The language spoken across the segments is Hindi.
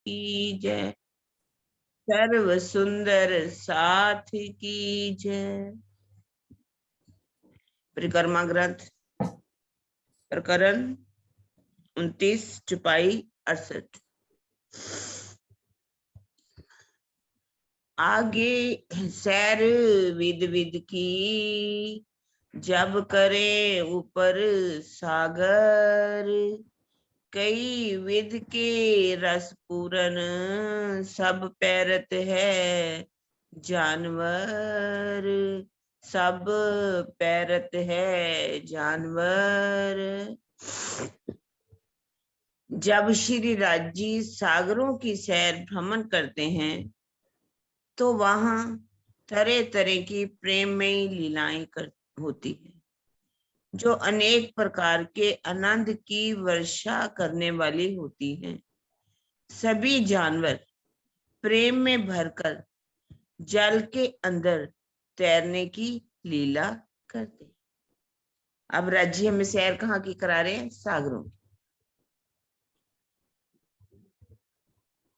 की जय, सर्व सुंदर साथ की जय। परिक्रमा ग्रंथ प्रकरण 29 चुपाई 68। आगे सैर विद विद की, जब करे ऊपर सागर, कई विध के रस पूरन, सब पैरत है जानवर, सब पैरत है जानवर। जब श्री राजी सागरों की सैर भ्रमण करते हैं तो वहां तरह तरह की प्रेममयी लीलाएं होती है, जो अनेक प्रकार के आनंद की वर्षा करने वाली होती हैं। सभी जानवर प्रेम में भरकर जल के अंदर तैरने की लीला करते। अब राज्य में सैर कहाँ की करा रहे हैं? सागरों की।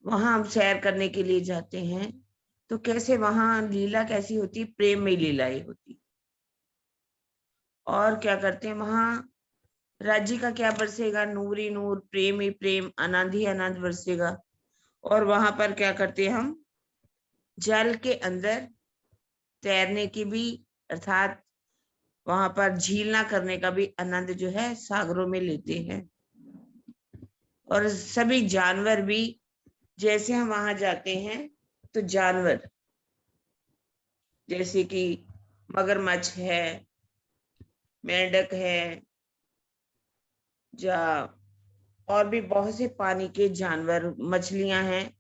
वहां हम सैर करने के लिए जाते हैं तो कैसे वहां लीला कैसी होती? प्रेम में लीलाएं होती। और क्या करते हैं वहां? राज्य का क्या बरसेगा? नूर ही नूर, प्रेम ही प्रेम, आनंद ही आनंद बरसेगा। और वहां पर क्या करते हैं हम? जल के अंदर तैरने की भी, अर्थात वहां पर झीलना करने का भी आनंद जो है सागरों में लेते हैं। और सभी जानवर भी, जैसे हम वहां जाते हैं तो जानवर जैसे कि मगरमच्छ है, मेंढक है, या और भी बहुत से पानी के जानवर, मछलियां हैं,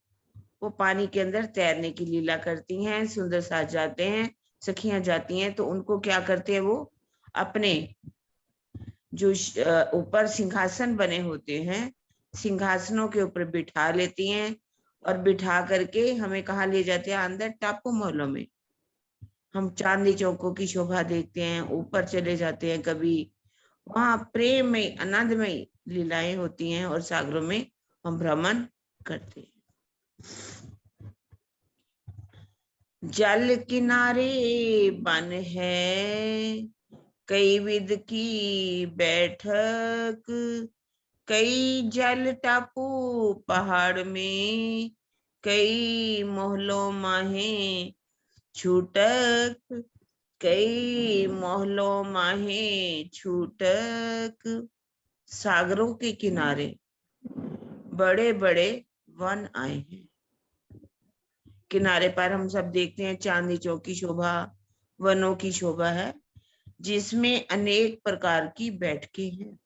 वो पानी के अंदर तैरने की लीला करती हैं। सुंदर साथ जाते हैं, सखियां जाती हैं तो उनको क्या करते हैं? वो अपने जो ऊपर सिंहासन बने होते हैं, सिंहासनों के ऊपर बिठा लेती हैं और बिठा करके हमें कहाँ ले जाते हैं? अंदर टापू महलों में। हम चांदनी चौकों की शोभा देखते हैं, ऊपर चले जाते हैं कभी, वहां प्रेम में आनंदमय लीलाएं होती हैं और सागरों में हम भ्रमण करते हैं। जल किनारे बन है कई विध की बैठक, कई जल टापू पहाड़ में, कई मोहल्लों माहे छूटक, कई मोहल्लों माहे छूटक। सागरों के किनारे बड़े बड़े वन आए हैं। किनारे पर हम सब देखते हैं चांदनी चौक की शोभा, वनों की शोभा है, जिसमें अनेक प्रकार की बैठकें हैं।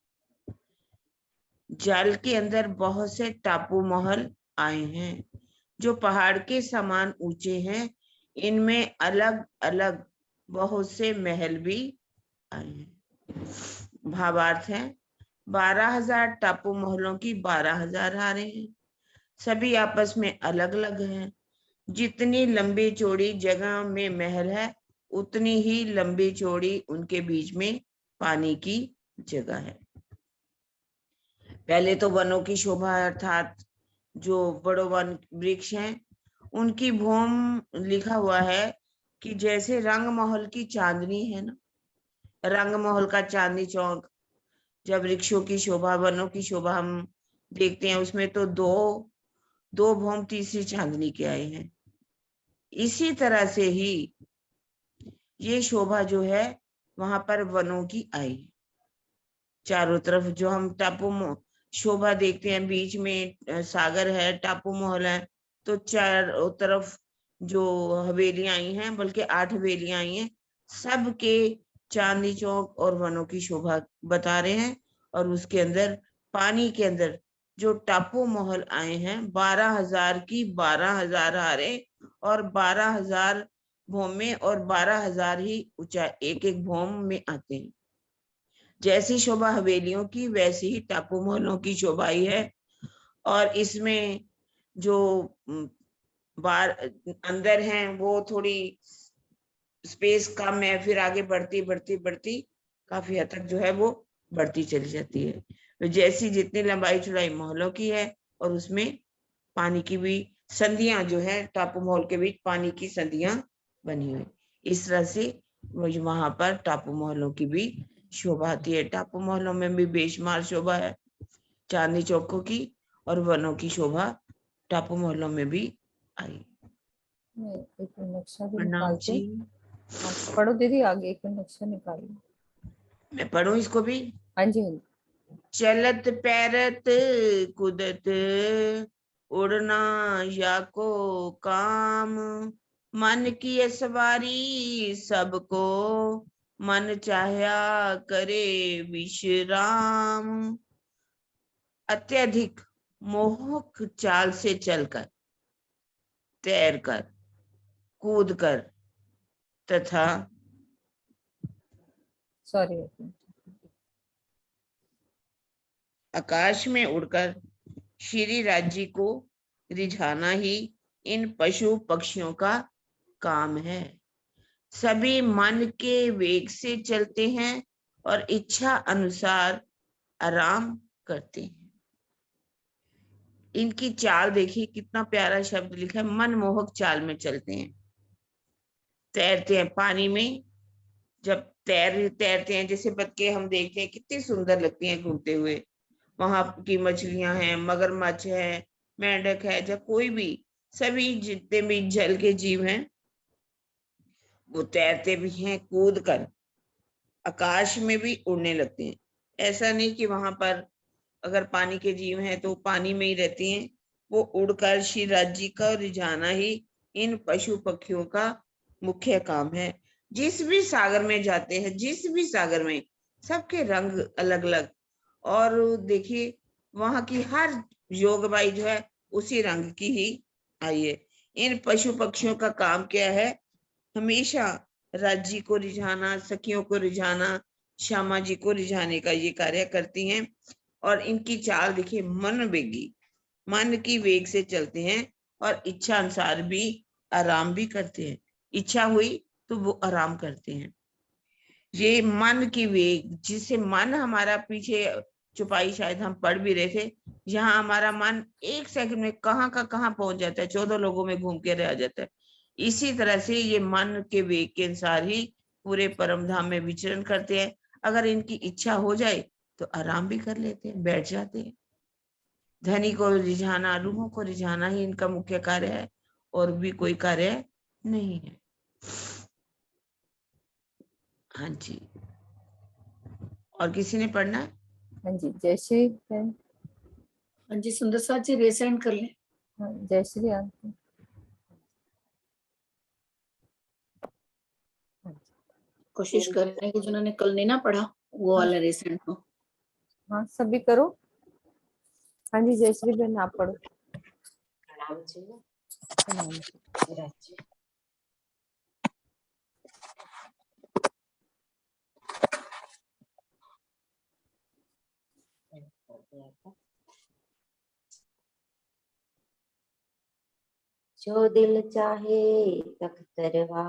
जल के अंदर बहुत से टापू महल आए हैं जो पहाड़ के समान ऊंचे हैं। इनमें अलग अलग बहुत से महल भी आए हैं। भावार्थ है, 12,000 टापू महलों की 12,000 हारें हैं। सभी आपस में अलग अलग हैं। जितनी लंबी चौड़ी जगह में महल है, उतनी ही लंबी चौड़ी उनके बीच में पानी की जगह है। पहले तो वनों की शोभा, अर्थात जो बड़ो वन वृक्ष हैं उनकी भूम लिखा हुआ है कि जैसे रंग महल की चांदनी है ना, रंग महल का चांदनी चौक, जब वृक्षों की शोभा, वनों की शोभा हम देखते हैं, उसमें तो दो दो भूम तीसरी चांदनी के आए हैं। इसी तरह से ही ये शोभा जो है वहां पर वनों की आई। चारों तरफ जो हम टापू शोभा देखते हैं, बीच में सागर है, टापू महल है, तो चारों तरफ जो हवेलियां आई हैं, बल्कि 8 हवेलियां आई हैं, सबके चांदनी चौक और वनों की शोभा बता रहे हैं। और उसके अंदर पानी के अंदर जो टापू महल आए हैं, 12,000 की 12,000 हारे और 12,000 भूम में, और 12,000 ही ऊंचा एक एक भूम में आते हैं। जैसी शोभा हवेलियों की वैसी ही टापू महलों की शोभा ही है। और इसमें जो बार अंदर हैं वो थोड़ी स्पेस कम है, फिर आगे बढ़ती बढ़ती बढ़ती काफी हद तक जो है वो बढ़ती चली जाती है। तो जैसी जितनी लंबाई चौड़ाई महलों की है और उसमें पानी की भी संधियां जो है टापू महल के बीच पानी की संधियां बनी हुई, इस तरह से वहां पर टापू महलों की भी शोभा आती है। टापू महलों में भी बेशुमार शोभा है चांदनी चौकों की, और वनों की शोभा टापू महलों में भी आई। मैं एक नक्शा भी प्रणाम निकालती जी। हूँ। आप पढ़ो दीदी, आगे एक नक्शा निकालिए। मैं पढ़ूं इसको भी। हाँ जी, हाँ जी। चलत पैरत कुदत उड़ना या को काम, मन की सवारी सबको मन चाह्या करे विश्राम। अत्यधिक मोहक चाल से चलकर, तैरकर, कूदकर तथा सॉरी, आकाश में उड़कर श्री राज्य को रिझाना ही इन पशु पक्षियों का काम है। सभी मन के वेग से चलते हैं और इच्छा अनुसार आराम करते हैं। इनकी चाल देखिए, कितना प्यारा शब्द लिखा है, मनमोहक चाल में चलते हैं। तैरते हैं पानी में, जब तैरते हैं, जैसे बतखे हम देखते हैं कितनी सुंदर लगती हैं घूमते हुए। वहां की मछलियां हैं, मगरमच्छ है, मेंढक है, जब कोई भी, सभी जितने भी जल के जीव हैं वो तैरते भी हैं, कूद कर आकाश में भी उड़ने लगते हैं। ऐसा नहीं कि वहां पर अगर पानी के जीव हैं तो पानी में ही रहती हैं, वो उड़कर श्री राज्य का रिझाना ही इन पशु पक्षियों का मुख्य काम है। जिस भी सागर में जाते हैं, जिस भी सागर में, सबके रंग अलग अलग, और देखिए वहां की हर जोगबाई जो है उसी रंग की ही आई है। इन पशु पक्षियों का काम क्या है? हमेशा राज्य को रिझाना, सखियों को रिझाना, श्यामा जी को रिझाने का ये कार्य करती हैं। और इनकी चाल देखिए, मन वेगी, मन की वेग से चलते हैं और इच्छा अनुसार भी आराम भी करते हैं। इच्छा हुई तो वो आराम करते हैं। ये मन की वेग, जिससे मन हमारा पीछे छुपाई, शायद हम पढ़ भी रहे थे, जहां हमारा मन एक सेकंड में कहाँ का कहाँ पहुंच जाता है, 14 लोगों में घूम के रह जाता है। इसी तरह से ये मन के वेग के अनुसार ही पूरे परम धाम में विचरण करते हैं। अगर इनकी इच्छा हो जाए तो आराम भी कर लेते हैं, बैठ जाते हैं। धनी को रिझाना, रूहों को रिझाना ही इनका मुख्य कार्य है, और भी कोई कार्य नहीं है। हाँ जी, और किसी ने पढ़ना है? हाँ जी, जय श्री है। हाँ जी, सुंदर साथ जी रेसेंड कर लें। हाँ, जय श्री आंटी। कोशिश कर रहे हैं कि जिन्होंने कल नहीं ना पढ़ा वो वाला रेसेंड हो। हाँ, सभी करो। हाँ जी, जय श्री बहन, आप पढ़ो। प्रणाम जी। प्रणाम। राज्य जो दिल चाहे तख्तरवा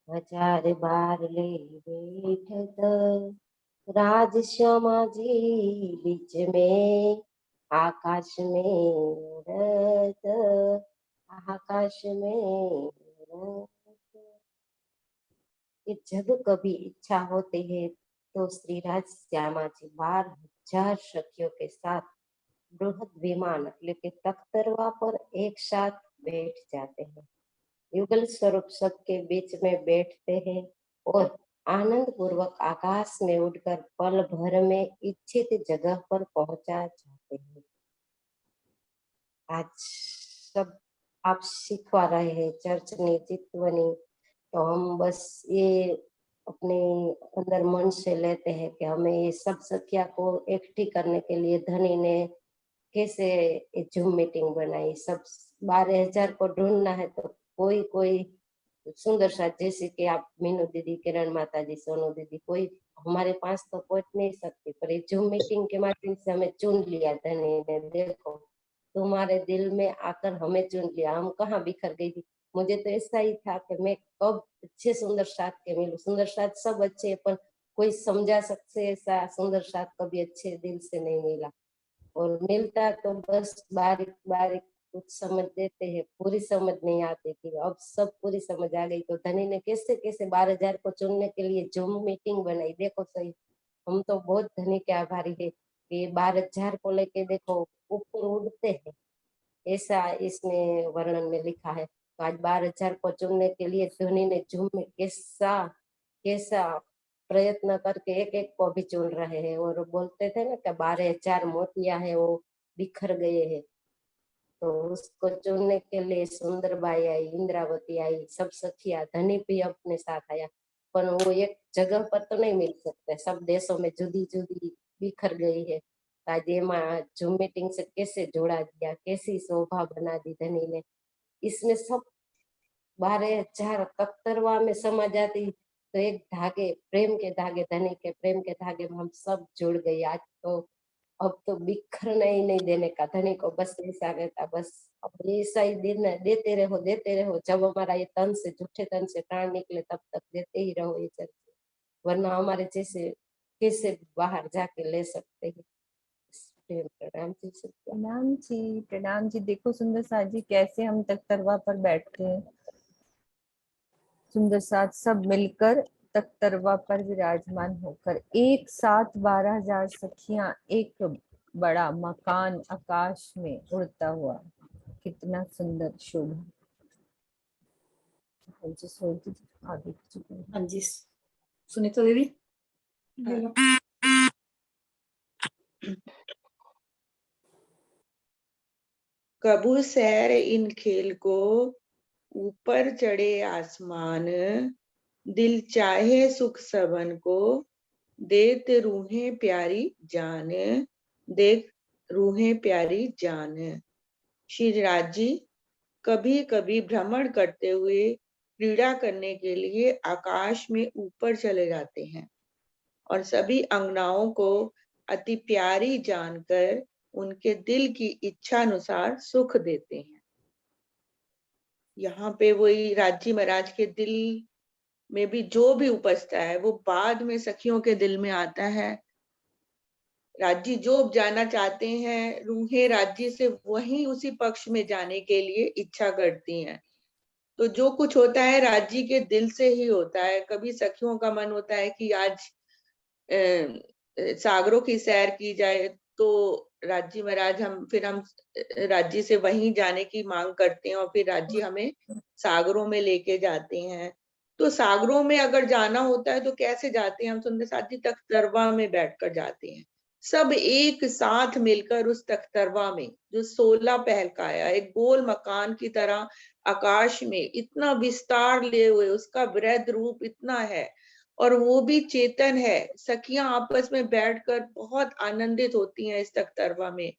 1000 बार ले बैठत, राज श्यामा जी बीच में आकाश में उड़त, आकाश में उड़त। कि जब कभी इच्छा होती है तो श्री राज श्यामा जी 12,000 सखियों के साथ बृहद विमान એટલે કે तख्तरवा पर एक साथ बैठ जाते हैं, युगल स्वरूप सबके बीच में बैठते हैं और आनंद पूर्वक आकाश में उड़कर पल भर में इच्छित जगह पर पहुंचा जाते हैं। आज सब आप सीखवा रहे हैं चर्चनी चित्तवनी, तो हम बस ये अपने अंदर मन से लेते हैं कि हमें ये सब सखिया को इकट्ठी करने के लिए धनी ने कैसे जूम मीटिंग बनाई। सब 12,000 को ढूंढना है तो कोई कोई सुंदर साथ, जैसे कि आप मीनू दीदी, किरण माता जी, सोनू दीदी, कोई हमारे पास तो पहुंच नहीं सकती, पर ये जूम मीटिंग के माध्यम से हमें चुन लिया धनी ने। देखो तुम्हारे दिल में आकर हमें चुन लिया, हम कहाँ बिखर गई थी। मुझे तो ऐसा ही था कि मैं कब अच्छे सुंदर साथ के मिलूं। सुंदर साथ सब अच्छे, पर कोई समझा सकते ऐसा सुंदर साथ कभी अच्छे दिल से नहीं मिला, और मिलता तो बस बारीक बारीक कुछ समझ देते हैं, पूरी समझ नहीं आती थी, अब सब पूरी समझ आ गई। तो धनी ने कैसे कैसे 12,000 को चुनने के लिए जूम मीटिंग बनाई, देखो सही। हम तो बहुत धनी के आभारी है कि 12,000 को लेके देखो ऊपर उड़ते हैं, ऐसा इसमें वर्णन में लिखा है। तो आज 12,000 को चुनने के लिए धनी ने जूम में कैसा कैसा प्रयत्न करके एक एक को भी चुन रहे हैं। और बोलते थे ना कि 12,000 मोतिया है वो बिखर गए हैं। तो उसको चुनने के लिए सुंदरबाई आई, इंद्रावती आई, सब सखिया, धनी भी अपने साथ आया। पर वो एक जगह पर तो नहीं मिल सकते, सब देशों में जुदी जुदी बिखर गई है। आज एમાં जूम मीटिंग से कैसे जोड़ा दिया, कैसी शोभा बना दी धनी ने। इसमें सब 12,000 कत्तरवा में समा जाती तो एक धागे, प्रेम के धागे, धनी के प्रेम के धागे में हम सब जुड़ गए। आज तो अब तो बिखरने ही नहीं देने का धनी को, बस ऐसा रहता, बस अब ऐसा ही दिन देते रहो। जब हमारा ये तन से, झूठे तन से प्राण निकले तब तक देते ही रहो ये चलते, वरना हमारे जैसे कैसे बाहर जाके ले सकते हैं। प्रणाम जी सत्या। प्रणाम जी, प्रणाम जी। देखो सुंदर साथ जी कैसे हम तख्तरवा पर बैठते हैं, सुंदर साथ सब मिलकर तख्तरवा पर विराजमान होकर एक साथ 12,000 सखियां, एक बड़ा मकान आकाश में उड़ता हुआ, कितना सुंदर शोभा। आगे हाँ जी सुनीता दीदी। कबू सैर इन खेल को, ऊपर चढ़े आसमान, दिल चाहे सुख सबन को, देत रूहें प्यारी जान, देख रूहें प्यारी जान। श्री राज जी कभी कभी भ्रमण करते हुए क्रीड़ा करने के लिए आकाश में ऊपर चले जाते हैं और सभी अंगनाओं को अति प्यारी जानकर उनके दिल की इच्छा अनुसार सुख देते हैं। यहाँ पे वही राजी महाराज के दिल में भी जो भी उपजता है वो बाद में सखियों के दिल में आता है। राजी जो जाना चाहते हैं, रूहें राजी से वहीं उसी पक्ष में जाने के लिए इच्छा करती हैं। तो जो कुछ होता है राजी के दिल से ही होता है। कभी सखियों का मन होता है कि आज सागरों की सैर की जाए, तो राजी महाराज हम राजी से वहीं जाने की मांग करते हैं और फिर राजी हमें सागरों में लेके जाते हैं। तो सागरों में अगर जाना होता है तो कैसे जाते हैं हम? सुंदर साथ जी तख्तरवा में बैठकर जाते हैं, सब एक साथ मिलकर उस तख्तरवा में, जो 16 पहल का आया, एक गोल मकान की तरह आकाश में इतना विस्तार लिए हुए, उसका वृहद रूप इतना है और वो भी चेतन है। सखियां आपस में बैठकर बहुत आनंदित होती हैं इस तख्तरवा में,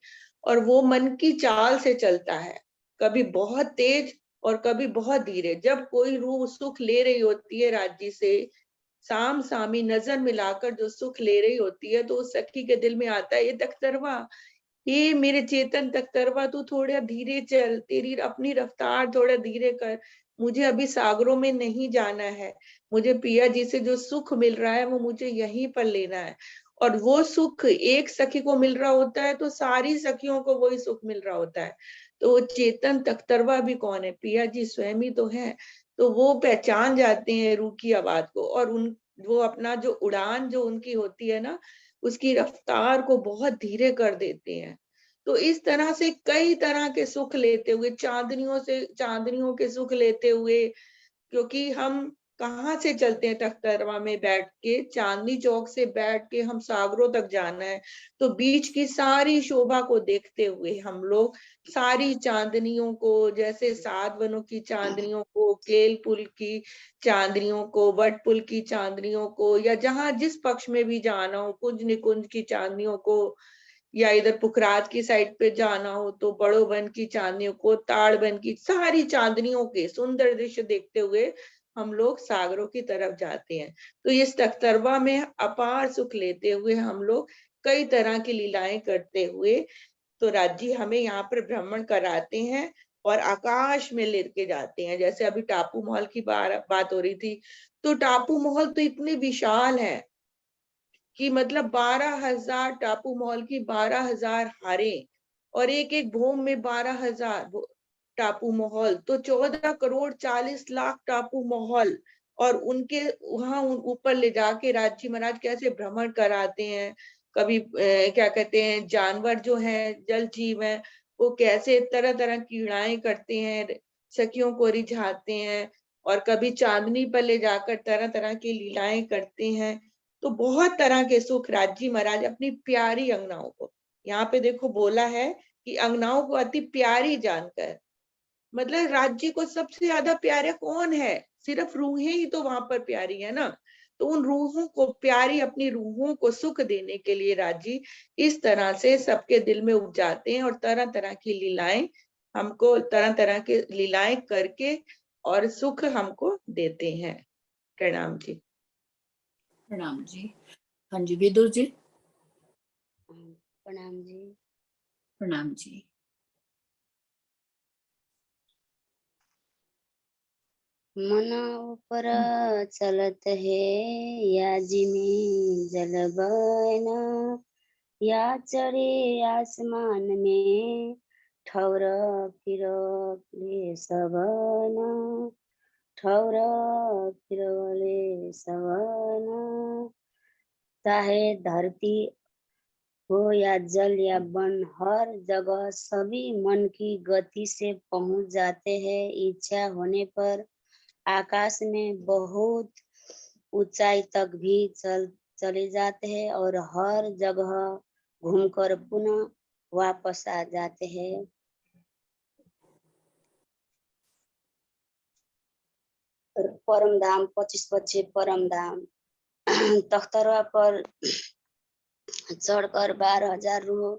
और वो मन की चाल से चलता है, कभी बहुत तेज और कभी बहुत धीरे। जब कोई रूह सुख ले रही होती है राज्य से, साम सामी नजर मिलाकर जो सुख ले रही होती है, तो उस सखी के दिल में आता है, ये तख्तरवा, ये मेरे चेतन तख्तरवा, तू थोड़ा धीरे चल, तेरी अपनी रफ्तार थोड़ा धीरे कर, मुझे अभी सागरों में नहीं जाना है, मुझे पिया जी से जो सुख मिल रहा है वो मुझे यहीं पर लेना है। और वो सुख एक सखी को मिल रहा होता है तो सारी सखियों को वही सुख मिल रहा होता है। तो वो चेतन तख्तरवा भी कौन है? पिया जी स्वयं ही तो है। तो वो पहचान जाते हैं रूह की आवाज को, और वो अपना जो उड़ान जो उनकी होती है ना, उसकी रफ्तार को बहुत धीरे कर देते हैं। तो इस तरह से कई तरह के सुख लेते हुए, चांदनियों के सुख लेते हुए, क्योंकि हम कहाँ से चलते हैं तख्तरवा में बैठ के, चांदनी चौक से बैठ के हम सागरों तक जाना है, तो बीच की सारी शोभा को देखते हुए हम लोग सारी चांदनियों को, जैसे सात वनों की चांदनियों को, केल पुल की चांदनियों को, वट पुल की चांदनियों को, या जहां जिस पक्ष में भी जाना हो, कुंज निकुंज की चांदनियों को, या इधर पुखराज की साइड पे जाना हो तो बड़ो वन की चांदनियों को, ताड़ वन की सारी चांदनियों के सुंदर दृश्य देखते हुए हम लोग सागरों की तरफ जाते हैं। तो इस तख्तरवा में अपार सुख लेते हुए हम लोग कई तरह की लीलाएं करते हुए, तो राज्य हमें यहाँ पर भ्रमण कराते हैं और आकाश में लेके जाते हैं। जैसे अभी टापू महल की बात हो रही थी, तो टापू महल तो इतने विशाल है कि मतलब 12,000 टापू महल की 12,000 हारें, और एक एक भूम में 12,000 टापू माहौल, तो 14,40,00,000 टापू माहौल, और उनके वहां ऊपर ले जाके राजी महाराज कैसे भ्रमण कराते हैं। कभी क्या कहते हैं, जानवर जो है, जल जीव है, वो कैसे तरह तरह की कीड़ाएं करते हैं, सखियों को रिझाते हैं, और कभी चांदनी पर ले जाकर तरह तरह की लीलाएं करते हैं। तो बहुत तरह के सुख राजी महाराज अपनी प्यारी अंगनाओं को, यहाँ पे देखो बोला है कि अंगनाओं को अति प्यारी जानकर, मतलब राज्य को सबसे ज्यादा प्यारे कौन है? सिर्फ रूहें ही तो वहां पर प्यारी है ना। तो उन रूहों को प्यारी, अपनी रूहों को सुख देने के लिए राजी इस तरह से सबके दिल में उपजाते हैं, और तरह तरह की लीलाएं हमको, तरह तरह के लीलाएं करके और सुख हमको देते हैं। प्रणाम जी। प्रणाम जी। हाँ जी, विदुर जी। प्रणाम जी। प्रणाम जी। मन ऊपर चलत है या जिमी जल बना, या चढ़े आसमान में ठौर फिरले सबना, ठौर फिरले सबना। चाहे धरती हो या जल या वन, हर जगह सभी मन की गति से पहुंच जाते हैं। इच्छा होने पर आकाश में बहुत ऊंचाई तक भी चले जाते हैं, और हर जगह घूमकर पुनः वापस आ जाते हैं। परम धाम 25 बच्चे परम धाम तख्तरवा पर चढ़कर 12,000 रूह,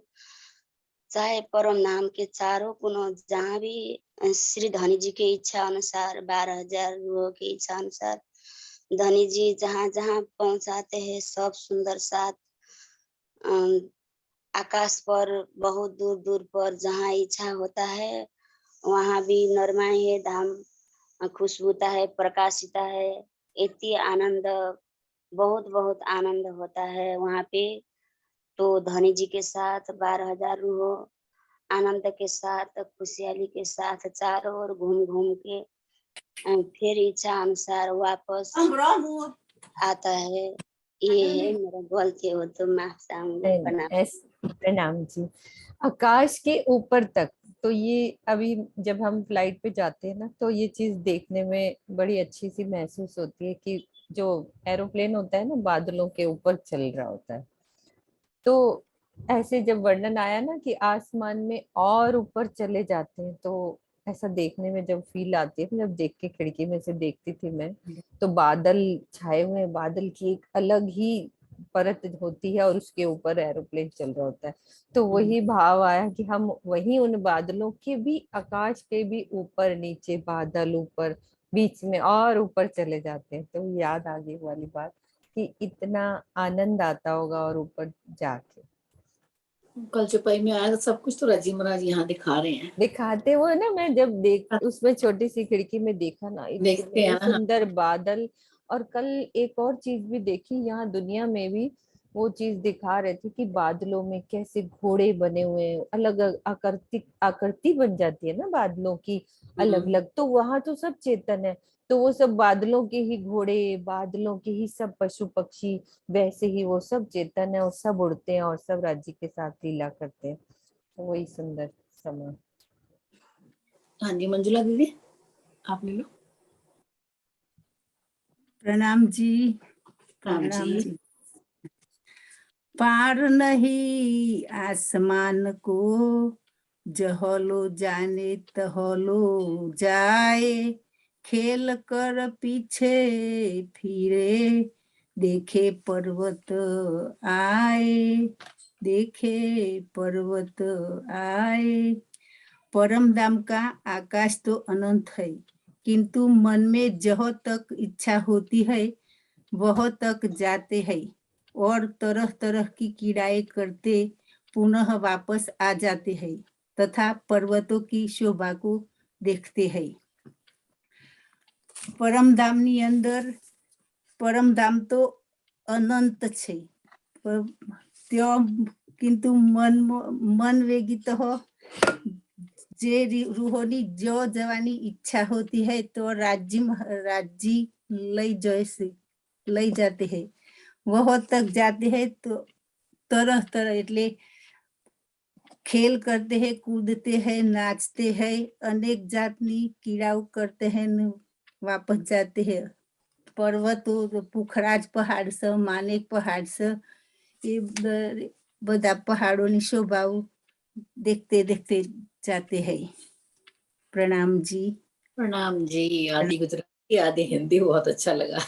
चाहे परम नाम के चारों कोनों जहाँ भी श्री धनी जी के इच्छा अनुसार 12,000 रूह की इच्छा अनुसार धनी जी जहाँ जहाँ पहुंचाते हैं, सब सुंदर साथ आकाश पर बहुत दूर दूर पर जहाँ इच्छा होता है वहाँ भी नरमाई है धाम, खुशबूता है, प्रकाशिता है। इतनी आनंद, बहुत बहुत आनंद होता है वहाँ पे। तो धनी जी के साथ 12,000 रूह आनंद के साथ, खुशहाली के साथ चारों ओर घूम घूम के फिर इच्छा अनुसार वापस आता है। ये है, मेरा गलती हो तो माफ चाहूंगी। प्रणाम। प्रणाम जी। आकाश के ऊपर तक, तो ये अभी जब हम फ्लाइट पे जाते हैं ना, तो ये चीज देखने में बड़ी अच्छी सी महसूस होती है कि जो एरोप्लेन होता है ना, बादलों के ऊपर चल रहा होता है। तो ऐसे जब वर्णन आया ना कि आसमान में और ऊपर चले जाते हैं, तो ऐसा देखने में जब फील आती है, जब देख के खिड़की में से देखती थी मैं, तो बादल छाए हुए हैं, बादल की एक अलग ही परत होती है और उसके ऊपर एरोप्लेन चल रहा होता है। तो वही भाव आया कि हम वही उन बादलों के भी, आकाश के भी ऊपर नीचे, बादल ऊपर, बीच में और ऊपर चले जाते हैं। तो याद आ गई वाली बात कि इतना आनंद आता होगा और ऊपर जाके। कल चौपाई में आया सब कुछ तो राजी महाराज यहाँ दिखा रहे हैं, दिखाते हुए ना, मैं जब देख उसमें छोटी सी खिड़की में देखा ना, देखते इतने हैं ना। सुंदर बादल। और कल एक और चीज भी देखी, यहाँ दुनिया में भी वो चीज दिखा रहे थे कि बादलों में कैसे घोड़े बने हुए हैं, अलग अलग आकृति बन जाती है ना बादलों की अलग अलग। तो वहां तो सब चेतन है, तो वो सब बादलों के ही घोड़े, बादलों के ही सब पशु पक्षी, वैसे ही वो सब चेतन है और सब उड़ते हैं और सब राज्य के साथ लीला करते हैं। तो वही सुंदर समय। हाँ जी, मंजुला दीदी आप ले लो। प्रणाम जी। प्रणाम जी। पार नहीं आसमान को, जहलो जाने तहलो जाए, खेल कर पीछे फिरे, देखे पर्वत आए, देखे पर्वत आए। परम धाम का आकाश तो अनंत है, किंतु मन में जहाँ तक इच्छा होती है वह तक जाते हैं, और तरह तरह की कीड़ाएं करते पुनः वापस आ जाते हैं, तथा पर्वतों की शोभा को देखते हैं। परम धामनी अंदर परम धाम तो अनंत छे, किंतु मन वेगित हो जे रूहोनी जो जवानी इच्छा होती है तो राज्य लई जाते हैं, वह तक जाते हैं तो तरह तरह એટલે खेल करते हैं, कूदते हैं, नाचते हैं, अनेक जातनी क्रीड़ाओं करते हैं न वापस जाते हैं। पर्वतो पुखराज पहाड़ से, मानेक पहाड़ से, ये बड़ा पहाड़ों ની શોભાઓ देखते देखते जाते हैं। प्रणाम जी। प्रणाम जी। आदि गुजराती आदि हिंदी बहुत अच्छा लगा।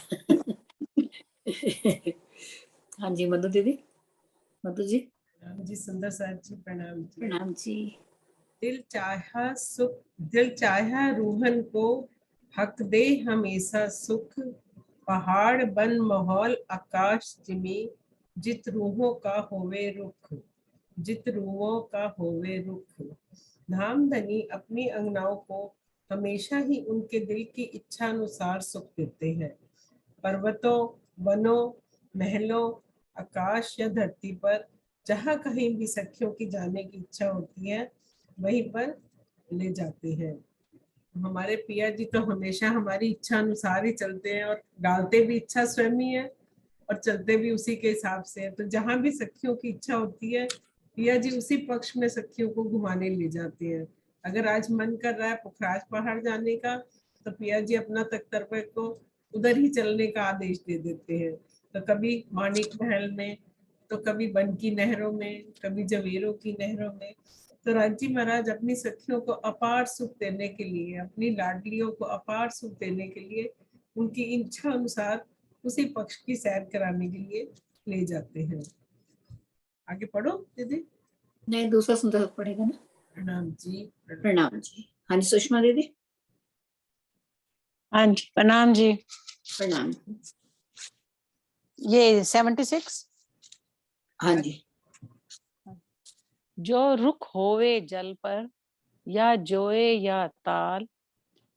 हाँ जी मधु दीदी, मधु जी। प्रणाम जी सुंदर साथ जी, प्रणाम जी। प्रणाम जी। दिल चाहा रूहन को हक दे हमेशा सुख, पहाड़ बन माहौल आकाश जिमी, जित रूहों का होवे रुख, जित रूहों का होवे रुख। धाम धनी अपनी अंगनाओं को हमेशा ही उनके दिल की इच्छा अनुसार सुख देते हैं। पर्वतों, वनों, महलों, आकाश या धरती पर जहाँ कहीं भी सखियों की जाने की इच्छा होती है वहीं पर ले जाते हैं। हमारे पिया जी तो हमेशा हमारी इच्छा अनुसार ही चलते हैं और डालते भी इच्छा स्वयं ही है और चलते भी उसी के हिसाब से है। तो जहाँ भी सखियों की इच्छा होती है पिया जी उसी पक्ष में सखियों को घुमाने ले जाते हैं। अगर आज मन कर रहा है पुखराज पहाड़ जाने का तो पिया जी अपना तख्तरपे को उधर ही चलने का आदेश दे देते हैं। तो कभी माणिक महल में, तो कभी वन की नहरों में, कभी जवेरों की नहरों में। तो राज्य महाराज अपनी सखियों को अपार सुख देने के लिए, अपनी लाडलियों को अपार सुख देने के लिए उनकी इच्छा अनुसार उसी पक्ष की सैर कराने के लिए ले जाते हैं। आगे पढ़ो दीदी। नहीं दूसरा सुंदर पड़ेगा ना। प्रणाम जी। प्रणाम जी। हाँ जी सुषमा दीदी। हाँ जी प्रणाम जी। प्रणाम। ये 76। हाँ जी। जो रुख होवे जल पर, या जोए या ताल,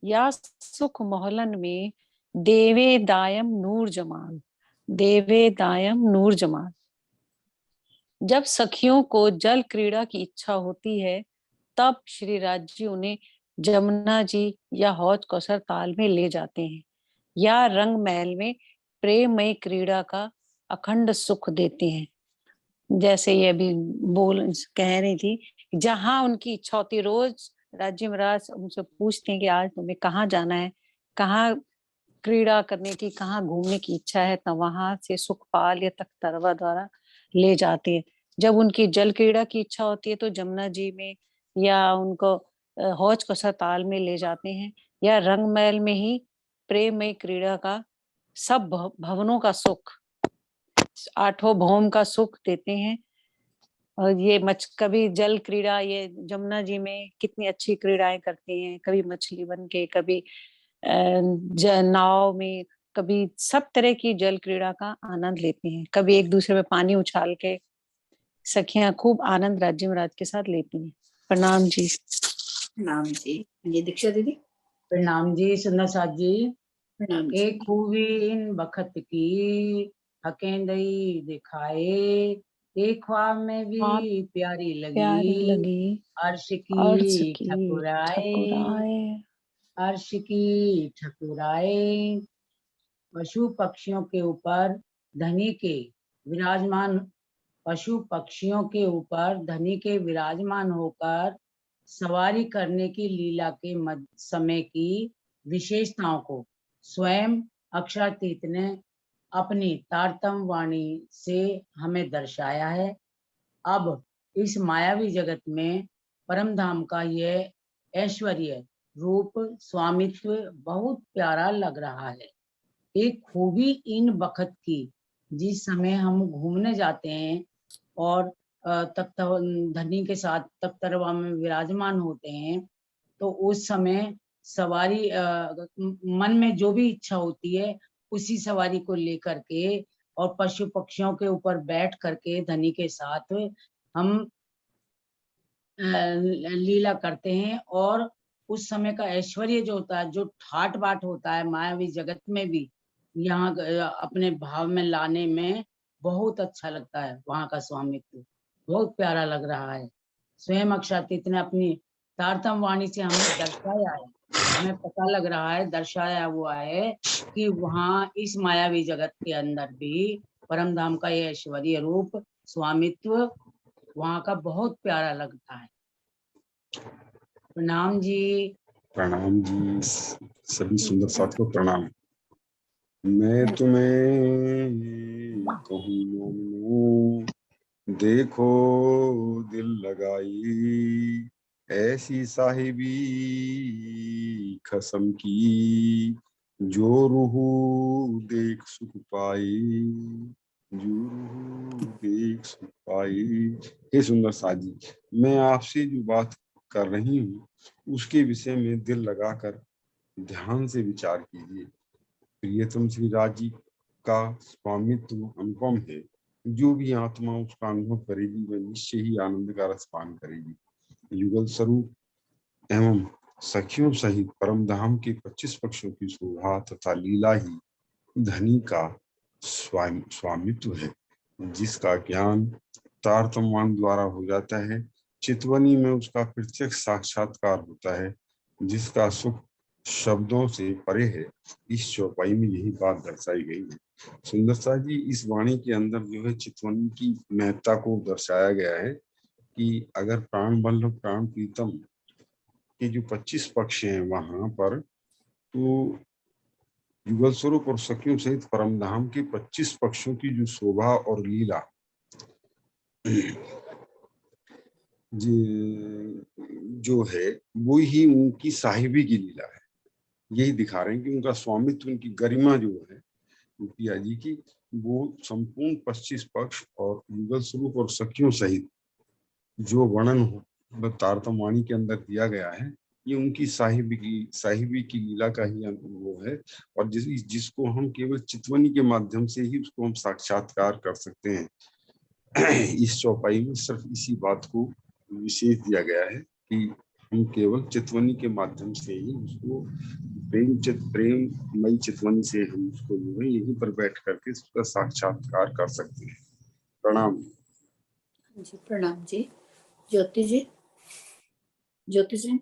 या सुख मोहलन में, देवे दायम नूर जमाल, देवे दायम नूर जमाल। जब सखियों को जल क्रीड़ा की इच्छा होती है तब श्री राज जी उन्हें जमुना जी या हौज कौसर ताल में ले जाते हैं या रंग महल में प्रेममय क्रीड़ा का अखंड सुख देते हैं। जैसे ये अभी कह रही थी, जहां उनकी इच्छा होती, रोज राज्य महाराज उनसे पूछते हैं कि आज तुम्हें कहाँ जाना है, कहाँ क्रीड़ा करने की, कहाँ घूमने की इच्छा है, तो वहां से सुखपाल या तख्तरवा द्वारा ले जाते हैं। जब उनकी जल क्रीड़ा की इच्छा होती है तो जमुना जी में या उनको हौज कौसर ताल में ले जाते हैं या रंग महल में ही प्रेममय क्रीड़ा का सब भवनों का सुख, आठों भौम का सुख देते हैं। और ये कभी जल क्रीड़ा, ये जमुना जी में कितनी अच्छी क्रीड़ाएं करती हैं, कभी मछली बन के, कभी नाव में, कभी सब तरह की जल क्रीड़ा का आनंद लेते हैं। कभी एक दूसरे में पानी उछाल के सखियां खूब आनंद राज्य महाराज के साथ लेती हैं। प्रणाम जी। प्रणाम जी। ये दीक्षा दीदी। प्रणाम जी सुंदर साथ जी। प्रणाम जी। एक खूबी इन बखत की हकेंदई दिखाए, एक ख्वाब में भी प्यारी लगी, अर्श की ठकुराए, अर्श की ठकुराए। पशु पक्षियों के ऊपर धनी के विराजमान, पशु पक्षियों के ऊपर धनी के विराजमान होकर सवारी करने की लीला के समय की विशेषताओं को स्वयं अक्षरातीत ने अपनी तारतम वाणी से हमें दर्शाया है। अब इस मायावी जगत में परम धाम का यह ऐश्वर्य रूप स्वामित्व बहुत प्यारा लग रहा है। एक खूबी इन बखत की, जिस समय हम घूमने जाते हैं और धनी के साथ तख्तरवा में विराजमान होते हैं तो उस समय सवारी मन में जो भी इच्छा होती है उसी सवारी को लेकर के और पशु पक्षियों के ऊपर बैठ करके धनी के साथ हम लीला करते हैं। और उस समय का ऐश्वर्य जो होता है, जो ठाट बाट होता है मायावी जगत में भी, यहाँ अपने भाव में लाने में बहुत अच्छा लगता है वहाँ का स्वामित्व। बहुत प्यारा लग रहा है। स्वयं अक्षातीत ने अपनी तारतम वाणी से हमें दर्शाया है, हमें पता लग रहा है, दर्शाया हुआ है कि वहाँ इस मायावी जगत के अंदर भी परम धाम का ये ऐश्वर्य रूप स्वामित्व वहाँ का बहुत प्यारा लगता है। प्रणाम जी। प्रणाम जी, सभी सुंदर साथ को प्रणाम। मैं तुम्हें कहूँ देखो दिल लगाई, ऐसी साहिबी खसम की, जो रूह देख सुख पाई, जो रूह देख सुख पाई। हे सुंदर साथ जी, मैं आपसे जो बात कर रही हूँ उसके विषय में दिल लगाकर ध्यान से विचार कीजिए। प्रियतम श्री राज जी का स्वामित्व अनुपम है। जो भी आत्मा उसका अनुभव करेगी वह निश्चय ही आनंद का रस पान करेगी। युगल स्वरूप एवं सखियों सहित परम धाम के 25 पक्षों की शोभा तथा लीला ही धनी का स्वामित्व है, जिसका ज्ञान तारतम्यवान द्वारा हो जाता है। चितवनी में उसका प्रत्यक्ष साक्षात्कार होता है, जिसका सुख शब्दों से परे है। इस चौपाई में यही बात दर्शाई गई है। सुंदर साथ जी, इस वाणी के अंदर जो है चितवनी की महत्ता को दर्शाया गया है कि अगर प्राण बल्लभ प्राण प्रीतम के जो 25 पक्ष हैं वहां पर, तो युगल स्वरूप और सखियों सहित परमधाम के 25 पक्षों की जो शोभा और लीला जो है वो ही उनकी साहिबी की लीला है। यही दिखा रहे हैं कि उनका स्वामित्व, उनकी गरिमा जो है पिया जी की, वो संपूर्ण 25 पक्ष और युगल स्वरूप और सखियों सहित जो वर्णन तारतम वाणी के अंदर दिया गया है, ये उनकी साहिबी की लीला का ही वो है। और जिसको हम केवल चितवनी के माध्यम से ही उसको हम साक्षात्कार कर सकते हैं। इस चौपाई में सिर्फ इसी बात को विशेष दिया गया है कि हम केवल चितवनी के माध्यम से ही उसको प्रेममयी चितवनी से हम उसको जो है यहीं पर बैठ करके उसका साक्षात्कार कर सकते हैं। प्रणाम जी। प्रणाम जी। ज्योति जी, ज्योति सिंह।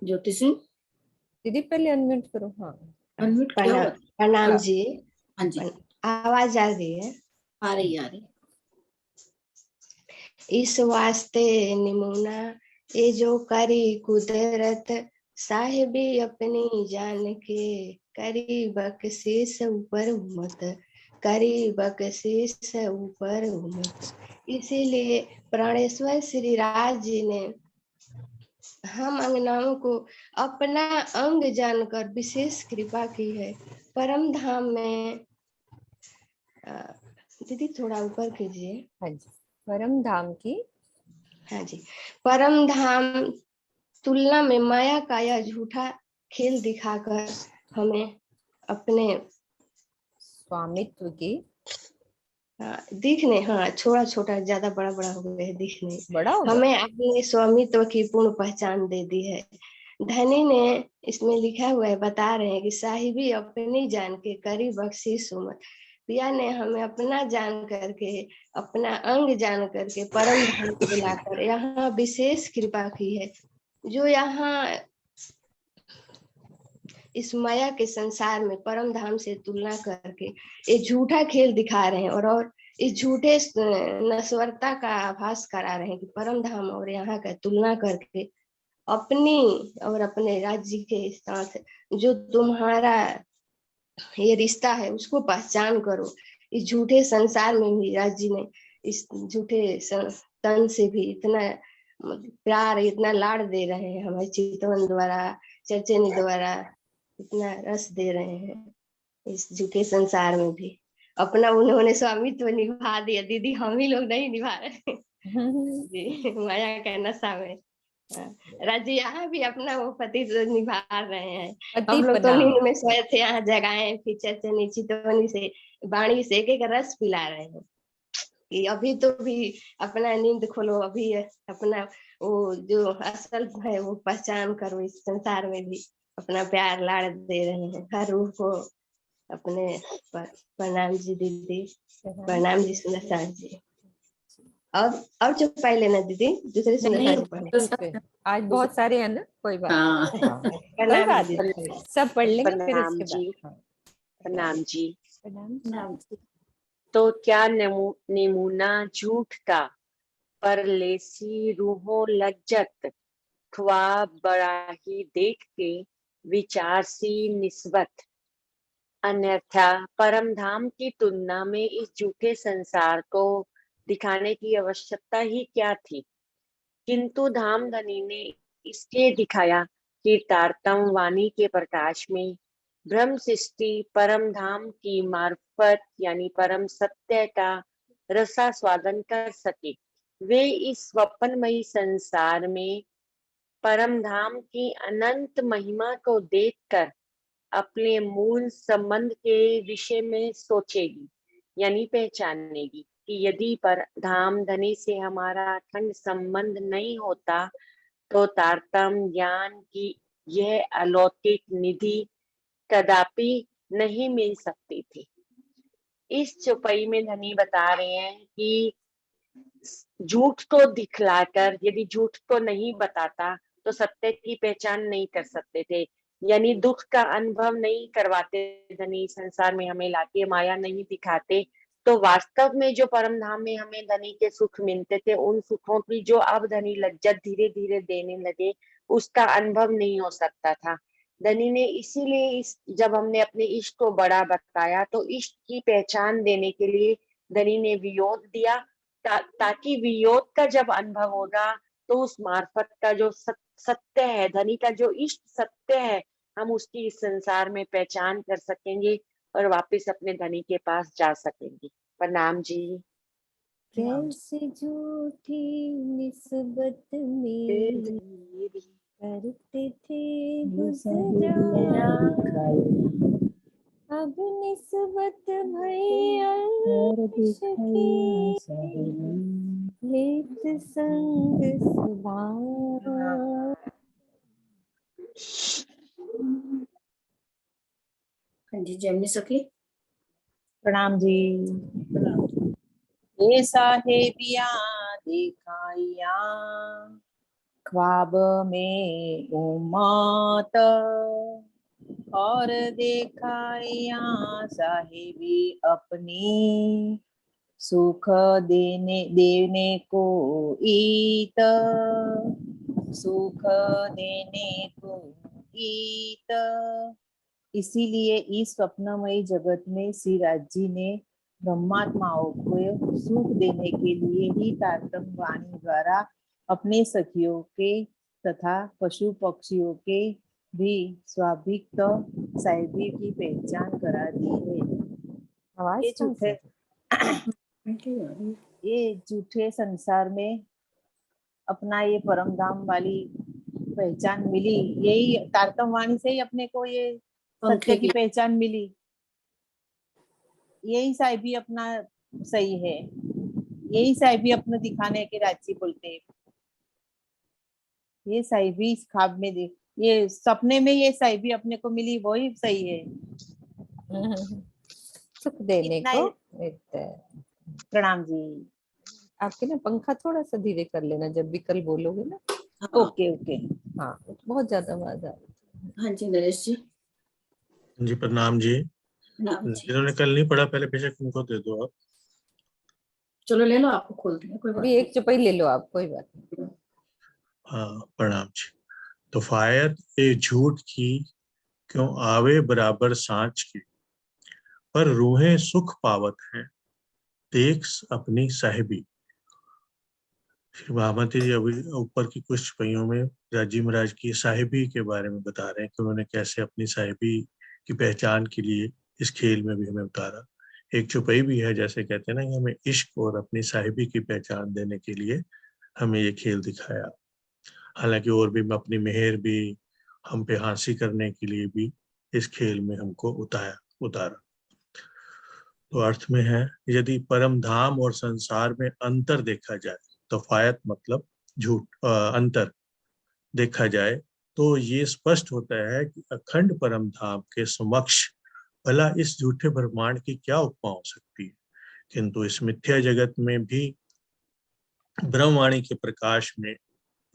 ज्योति सिंह दीदी पहले अनम्यूट करो। हाँ, अनम्यूट किया हुआ। प्रणाम जी। हाँ जी, आवाज आ रही है? आ रही आ रही। इस वास्ते निमुना ये जो करी कुदरत, साहिबी अपनी जान के करी बख्शीश ऊपर उम्मत, करी बख्शीश ऊपर उम्मत। इसीलिए प्राणेश्वर श्री राज जी ने हम अंगनाओं को अपना अंग जानकर विशेष कृपा की है। परम धाम में दीदी थोड़ा ऊपर कीजिए। हाँ जी, परम धाम की, हाँ जी, परम धाम तुलना में माया का यह झूठा खेल दिखाकर हमें अपने स्वामित्व की दिखने, हाँ छोटा छोटा ज्यादा बड़ा बड़ा हो गया है, दिखने बड़ा हो गया। हमें अपने स्वामित्व की पूर्ण पहचान दे दी है। धनी ने इसमें लिखा हुआ है, बता रहे हैं कि साहिबी अपनी जान के करी बख्शीश उम्मत। पिया ने हमें अपना जान करके, अपना अंग जान करके परम धाम को लाकर यहाँ विशेष कृपा की है। जो यहाँ इस माया के संसार में परम धाम से तुलना करके ये झूठा खेल दिखा रहे हैं और इस झूठे नश्वरता का आभास करा रहे हैं कि परम धाम और यहाँ का तुलना करके अपनी और अपने राज्य के साथ जो तुम्हारा ये रिश्ता है उसको पहचान करो। इस झूठे संसार में भी राज्य ने इस झूठे तन से भी इतना प्यार, इतना लाड़ दे रहे हैं हमारे चितवन द्वारा, चर्चनी द्वारा इतना रस दे रहे हैं। इस झूठे संसार में भी अपना उन्होंने स्वामित्व निभा दिया। दीदी हम ही लोग नहीं निभा रहे जी, माया का नशा में। राजी यहाँ भी अपना वो पति निभा रहे हैं। हम लोग तो नींद में सोए थे, यहाँ जगाए, फिर चर्चनी चितवनी से वाणी से एक एक रस पिला रहे हैं कि अभी तो भी अपना नींद खोलो, अभी अपना वो जो असल है वो पहचान करो। इस संसार में भी अपना प्यार लाड़ दे रहे हैं हर रूह को अपने प्रणाम जी दीदी, प्रणाम जी सुंदर सास जी। और चौपाई लेना दीदी, दूसरे सुंदर सास जी पढ़े। ठीक है, आज बहुत सारे हैं ना, कोई बात हाँ। नहीं। हाँ, कोई प्रणाम बात जी। नहीं, सब पढ़ लेंगे फिर प्रणाम उसके जी। बाद। हाँ, प्रणाम जी। प्रणाम। तो क्या नमूना झूठ का, पर लेसी रूहों लज्जत, ख्वाब बड़ा ही देख के विचार सी निस्बत। अन्यथा परम धाम की तुलना में इस झूठे संसार को दिखाने की आवश्यकता ही क्या थी। किंतु धामधनी ने इसलिए दिखाया कि तारतम वाणी के प्रकाश में ब्रह्म सृष्टि परम धाम की मार्फत यानी परम सत्य का रसास्वादन कर सके। वे इस स्वप्नमयी संसार में परम धाम की अनंत महिमा को देखकर अपने मूल संबंध के विषय में सोचेगी यानी पहचानेगी कि यदि पर धाम धनी से हमारा अखंड संबंध नहीं होता तो तारतम ज्ञान की यह अलौकिक निधि कदापि नहीं मिल सकती थी। इस चौपाई में धनी बता रहे हैं कि झूठ को दिखलाकर यदि झूठ को नहीं बताता तो सत्य की पहचान नहीं कर सकते थे, यानी दुख का अनुभव नहीं करवाते धनी संसार में हमें लाके, माया नहीं दिखाते, तो वास्तव में जो परम धाम में हमें धनी के सुख मिलते थे उन सुखों की जो अब धनी लज्जत धीरे धीरे देने लगे उसका अनुभव नहीं हो सकता था। धनी ने इसीलिए जब हमने अपने इष्ट को बड़ा बताया तो इष्ट की पहचान देने के लिए धनी ने वियोग दिया, ताकि वियोग का जब अनुभव होगा तो उस मार्फत का जो सत्य है, धनी का जो इष्ट सत्य है, हम उसकी इस संसार में पहचान कर सकेंगे और वापस अपने धनी के पास जा सकेंगे। प्रणाम जी। कैसे झूठी निस्बत मेरी करते थे गुज़रा, अब निस्बत भैया लेत संग सुभान। हाँ जी जैमिनी सखी। प्रणाम जी। ये साहेबिया दिखाइया ख्वाब में उम्मत, और दिखाइया साहेबी अपनी सुख देने को ईत, सुख देने को ईत। इसीलिए इस स्वप्नमयी जगत में श्री राज जी ने ब्रह्मात्माओं को सुख देने के लिए ही तारतम वाणी द्वारा अपने सखियों के तथा पशु पक्षियों के भी स्वाभाविक साहिबी की पहचान करा दी है। ये झूठे संसार में अपना ये परम धाम वाली पहचान मिली, यही तारतम वाणी से ही अपने को ये सत्य की पहचान मिली। यही साहिबी अपना सही है, यही साहिबी अपने दिखाने के राजी बोलते हैं। ये साहिबी इस ख्वाब में देख, ये सपने में ये साहिबी अपने को मिली, वही सही है। सुख देने को। प्रणाम जी। आपके ना पंखा थोड़ा सा धीरे कर लेना जब भी कल बोलोगे ना। Okay okay. हाँ बहुत ज्यादा आवाज आ रही। हाँ जी नरेश जी। जी प्रणाम जी। जिन्होंने कल नहीं पढ़ा पहले बेशक उनको दे दो आप। चलो ले लो, आपको खोल देंगे, कोई बात नहीं। एक चौपाई ले लो आप, कोई बात नहीं। हाँ प्रणाम जी। तो फायद ए झूठ की क्यों आवे बराबर सांच की, पर रूहें सुख पावत हैं देख अपनी साहिबी। श्री महामती जी अभी ऊपर की कुछ पहियों में राजी महाराज की साहिबी के बारे में बता रहे हैं कि उन्होंने कैसे अपनी साहिबी की पहचान के लिए इस खेल में भी हमें उतारा। एक चौपाई भी है, जैसे कहते हैं ना कि हमें इश्क और अपनी साहिबी की पहचान देने के लिए हमें ये खेल दिखाया। हालांकि और भी अपनी मेहर भी हम पे हासिल करने के लिए भी इस खेल में हमको उतारा। तो अर्थ में है, यदि परम धाम और संसार में अंतर देखा जाए, तफायत मतलब झूठ अंतर देखा जाए, तो ये स्पष्ट होता है कि अखंड परम धाम के समक्ष भला इस झूठे ब्रह्मांड की क्या उपमा हो सकती है। किंतु इस मिथ्या जगत में भी ब्रह्मवाणी के प्रकाश में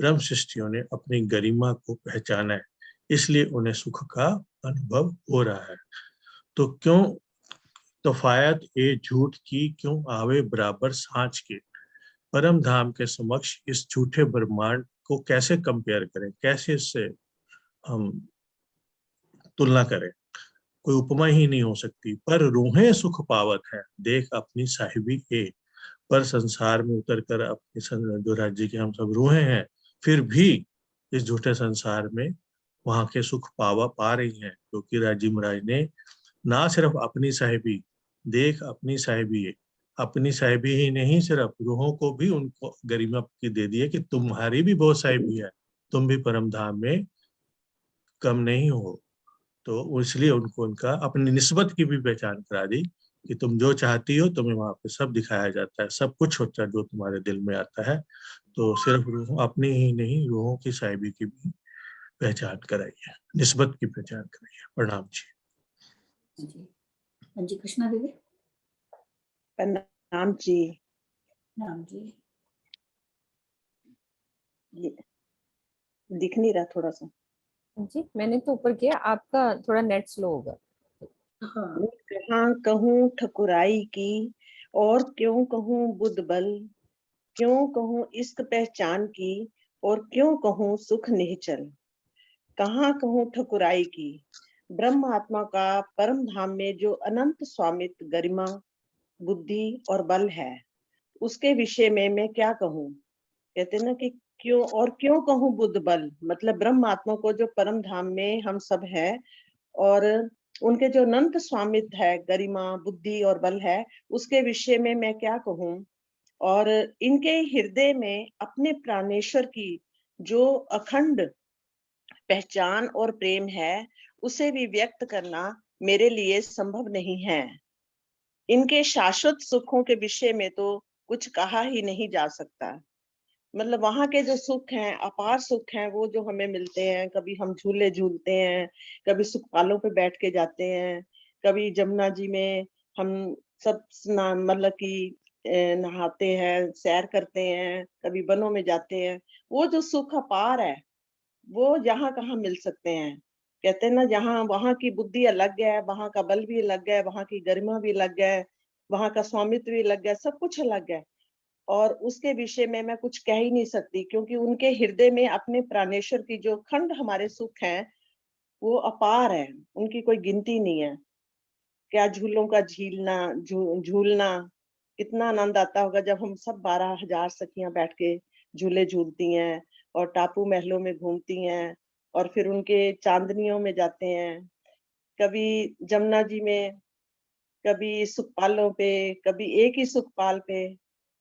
ब्रह्म सृष्टियों ने अपनी गरिमा को पहचाना है, इसलिए उन्हें सुख का अनुभव हो रहा है। तो क्यों तफायत ए झूठ की क्यों आवे बराबर सांच के। परम धाम के समक्ष इस झूठे ब्रह्मांड को कैसे कंपेयर करें, कैसे इससे हम तुलना करें, कोई उपमा ही नहीं हो सकती। पर रूहें सुख पावत है देख अपनी साहिबी ए। पर संसार में उतर कर अपने जो राज्य के हम सब रूहें हैं, फिर भी इस झूठे संसार में वहां के सुख पा रही हैं, क्योंकि राजी महाराज ने ना सिर्फ अपनी साहिबी देख अपनी साहिबी है, अपनी साहिबी ही नहीं सिर्फ रूहों को भी उनको गरिमा की दे दी है कि तुम्हारी भी बहुत साहिबी है, तुम भी परम धाम में कम नहीं हो। तो इसलिए उनको उनका अपनी निस्बत की भी पहचान करा दी कि तुम जो चाहती हो तुम्हें वहां पे सब दिखाया जाता है, सब कुछ होता है जो तुम्हारे दिल में आता है। तो सिर्फ रूह अपनी ही नहीं, रूहों की साहिबी की भी पहचान कराई है, निस्बत की पहचान कराई है। प्रणाम जी। हाँ जी कृष्णा दीदी। प्रणाम जी। नाम जी ये दिख नहीं रहा थोड़ा सा जी, मैंने तो ऊपर किया, आपका थोड़ा नेट स्लो होगा। हाँ। कहाँ कहूँ ठकुराई की और क्यों कहूँ बुद्ध बल, क्यों कहूँ इश्क पहचान की और क्यों कहूँ सुख निश्चल। कहाँ कहूँ ठकुराई की ब्रह्म आत्मा का परम धाम में जो अनंत स्वामित्व गरिमा बुद्धि और बल है, उसके विषय में मैं क्या कहूँ। कहते ना कि क्यों कहूँ बुद्ध बल, मतलब ब्रह्म आत्मा को जो परम धाम में हम सब है और उनके जो अनंत स्वामित्व है गरिमा बुद्धि और बल है, उसके विषय में मैं क्या कहूँ। और इनके हृदय में अपने प्राणेश्वर की जो अखंड पहचान और प्रेम है, उसे भी व्यक्त करना मेरे लिए संभव नहीं है। इनके शाश्वत सुखों के विषय में तो कुछ कहा ही नहीं जा सकता। मतलब वहां के जो सुख हैं, अपार सुख हैं, वो जो हमें मिलते हैं, कभी हम झूले झूलते हैं, कभी सुखपालों पे बैठ के जाते हैं, कभी जमुना जी में हम सब मतलब कि नहाते हैं, सैर करते हैं, कभी वनों में जाते हैं। वो जो सुख अपार है वो यहाँ कहाँ मिल सकते हैं। कहते हैं ना, जहाँ वहां की बुद्धि अलग है, वहां का बल भी अलग है, वहां की गरिमा भी अलग है, वहां का स्वामित्व भी अलग है, सब कुछ अलग है। और उसके विषय में मैं कुछ कह ही नहीं सकती, क्योंकि उनके हृदय में अपने प्राणेश्वर की जो खंड हमारे सुख हैं वो अपार है, उनकी कोई गिनती नहीं है। क्या झूलों का झीलना झूलना, कितना आनंद आता होगा जब हम सब 12,000 सखियां बैठ के झूले झूलती हैं और टापू महलों में घूमती हैं और फिर उनके चांदनियों में जाते हैं, कभी जमुना जी में, कभी सुखपालों पे, कभी एक ही सुखपाल पे।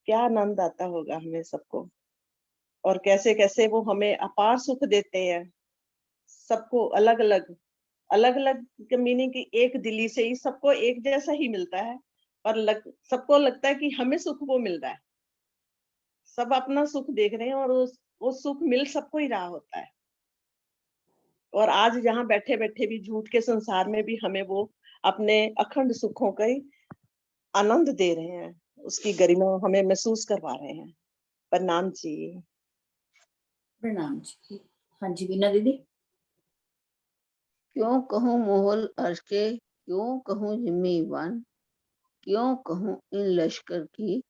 क्या आनंद आता होगा हमें सबको, और कैसे कैसे वो हमें अपार सुख देते हैं। सबको अलग अलग मीनिंग की एक दिली से ही सबको एक जैसा ही मिलता है, और सबको लगता है कि हमें सुख वो मिल रहा है। सब अपना सुख देख रहे हैं और वो सुख मिल सबको ही रहा होता है। और आज यहाँ बैठे बैठे भी झूठ के संसार में भी हमें वो अपने अखंड सुखों का ही आनंद दे रहे हैं, उसकी गरिमा हमें महसूस करवा रहे हैं। प्रणाम जी। प्रणाम जी। हाँ जी बीना दीदी। क्यों कहूँ मोहल अर्श के, क्यों कहूँ जिम्मी वन, क्यों कहूँ इन लश्कर की